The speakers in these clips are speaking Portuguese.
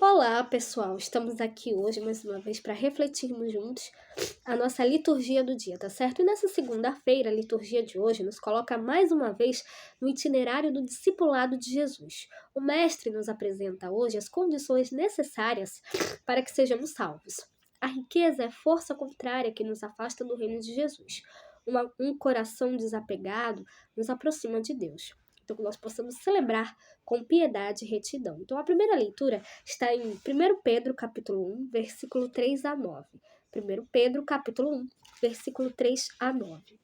Olá, pessoal! Estamos aqui hoje mais uma vez para refletirmos juntos a nossa liturgia do dia, tá certo? E nessa segunda-feira, a liturgia de hoje nos coloca mais uma vez no itinerário do discipulado de Jesus. O Mestre nos apresenta hoje as condições necessárias para que sejamos salvos. A riqueza é força contrária que nos afasta do reino de Jesus. Um coração desapegado nos aproxima de Deus. Então, que nós possamos celebrar com piedade e retidão. Então, a primeira leitura está em 1 Pedro, capítulo 1, versículo 3 a 9. 1 Pedro, capítulo 1, versículo 3 a 9.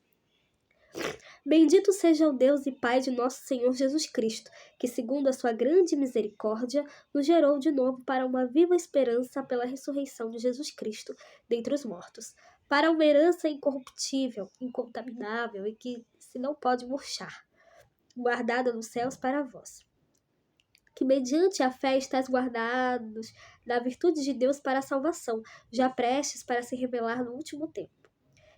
Bendito seja o Deus e Pai de nosso Senhor Jesus Cristo, que, segundo a sua grande misericórdia, nos gerou de novo para uma viva esperança pela ressurreição de Jesus Cristo dentre os mortos, para uma herança incorruptível, incontaminável e que se não pode murchar, guardada nos céus para vós, que mediante a fé estáis guardados da virtude de Deus para a salvação, já prestes para se revelar no último tempo,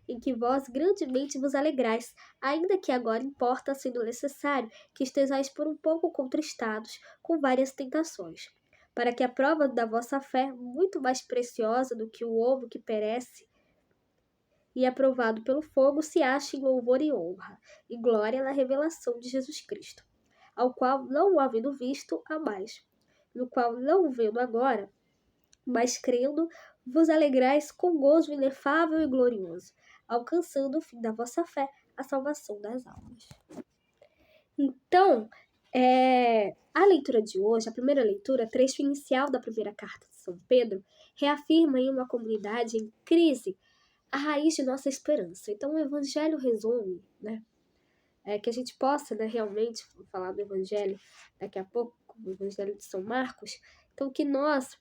em que vós grandemente vos alegrais, ainda que agora importa, sendo necessário, que estejais por um pouco contristados com várias tentações, para que a prova da vossa fé, muito mais preciosa do que o ouro que perece e aprovado pelo fogo, se ache em louvor e honra, e glória na revelação de Jesus Cristo, ao qual, não o havendo visto, amais, no qual, não o vendo agora, mas crendo, vos alegrais com gozo inefável e glorioso, alcançando o fim da vossa fé, a salvação das almas. Então, a leitura de hoje, a primeira leitura, trecho inicial da primeira carta de São Pedro, reafirma em uma comunidade em crise a raiz de nossa esperança. Então, o Evangelho resume, que a gente possa, realmente, falar do Evangelho daqui a pouco, o Evangelho de São Marcos, então que nós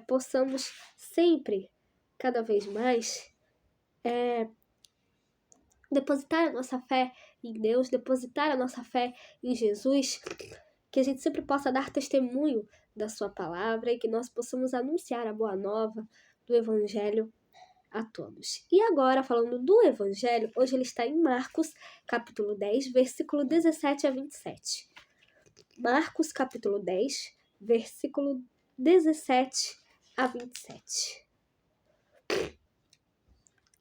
possamos sempre, cada vez mais, depositar a nossa fé em Deus, depositar a nossa fé em Jesus, que a gente sempre possa dar testemunho da sua palavra e que nós possamos anunciar a boa nova do Evangelho a todos. E agora, falando do Evangelho, hoje ele está em Marcos, capítulo 10, versículo 17 a 27. Marcos, capítulo 10, versículo 17 a 27.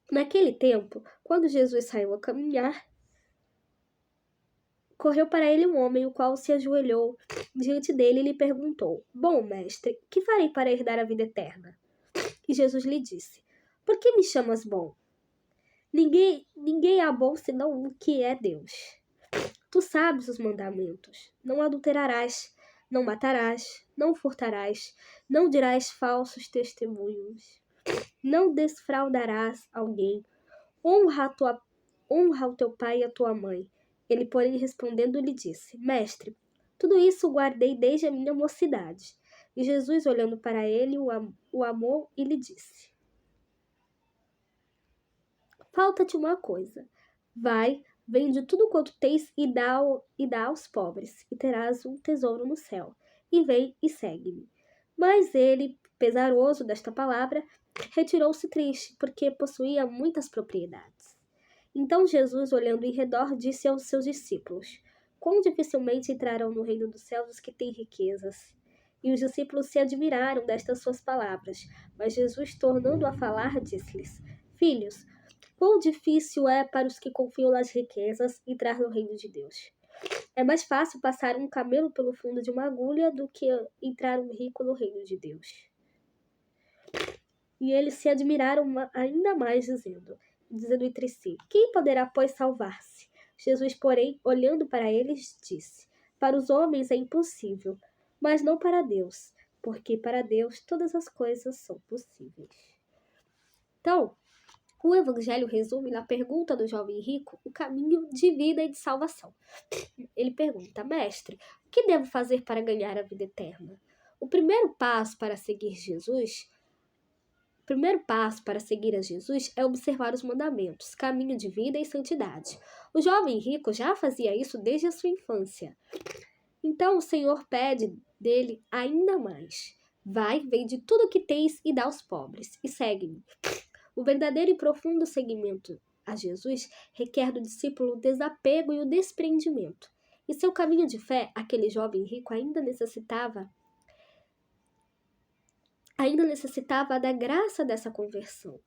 Naquele tempo, quando Jesus saiu a caminhar, correu para ele um homem, o qual se ajoelhou diante dele e lhe perguntou: Bom mestre, que farei para herdar a vida eterna? E Jesus lhe disse: Por que me chamas bom? Ninguém há bom senão um, que é Deus. Tu sabes os mandamentos: não adulterarás, não matarás, não furtarás, não dirás falsos testemunhos, não desfraudarás alguém, honra o teu pai e a tua mãe. Ele, porém, respondendo, lhe disse: Mestre, tudo isso guardei desde a minha mocidade. E Jesus, olhando para ele, o amou e lhe disse: Falta-te uma coisa. Vai, vende tudo quanto tens e dá aos pobres, e terás um tesouro no céu. E vem e segue-me. Mas ele, pesaroso desta palavra, retirou-se triste, porque possuía muitas propriedades. Então Jesus, olhando em redor, disse aos seus discípulos: Quão dificilmente entrarão no reino dos céus os que têm riquezas. E os discípulos se admiraram destas suas palavras. Mas Jesus, tornando a falar, disse-lhes: Filhos, quão difícil é para os que confiam nas riquezas entrar no reino de Deus. É mais fácil passar um camelo pelo fundo de uma agulha do que entrar um rico no reino de Deus. E eles se admiraram ainda mais, dizendo entre si: Quem poderá, pois, salvar-se? Jesus, porém, olhando para eles, disse: Para os homens é impossível, mas não para Deus, porque para Deus todas as coisas são possíveis. Então, o Evangelho resume na pergunta do jovem rico o caminho de vida e de salvação. Ele pergunta: Mestre, o que devo fazer para ganhar a vida eterna? O primeiro passo para seguir a Jesus é observar os mandamentos, caminho de vida e santidade. O jovem rico já fazia isso desde a sua infância. Então o Senhor pede dele ainda mais: Vai, vende tudo o que tens e dá aos pobres, e segue-me. O verdadeiro e profundo seguimento a Jesus requer do discípulo o desapego e o desprendimento. Em seu caminho de fé, aquele jovem rico ainda necessitava ainda necessitava da graça dessa conversão.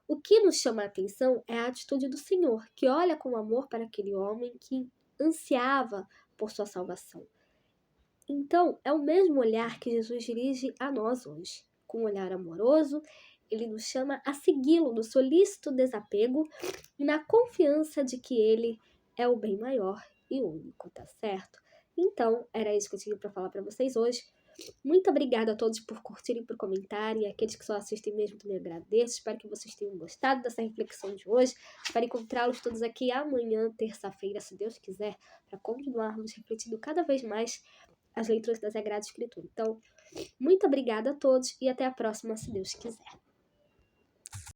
O que nos chama a atenção é a atitude do Senhor, que olha com amor para aquele homem que ansiava por sua salvação. Então, é o mesmo olhar que Jesus dirige a nós hoje. Com um olhar amoroso, ele nos chama a segui-lo no solícito desapego e na confiança de que ele é o bem maior e único, tá certo? Então, era isso que eu tinha para falar para vocês hoje. Muito obrigada a todos por curtirem, por comentarem. Aqueles que só assistem mesmo também agradeço. Espero que vocês tenham gostado dessa reflexão de hoje. Espero encontrá-los todos aqui amanhã, terça-feira, se Deus quiser, para continuarmos refletindo cada vez mais as leituras da Sagrada Escritura. Então, muito obrigada a todos e até a próxima, se Deus quiser.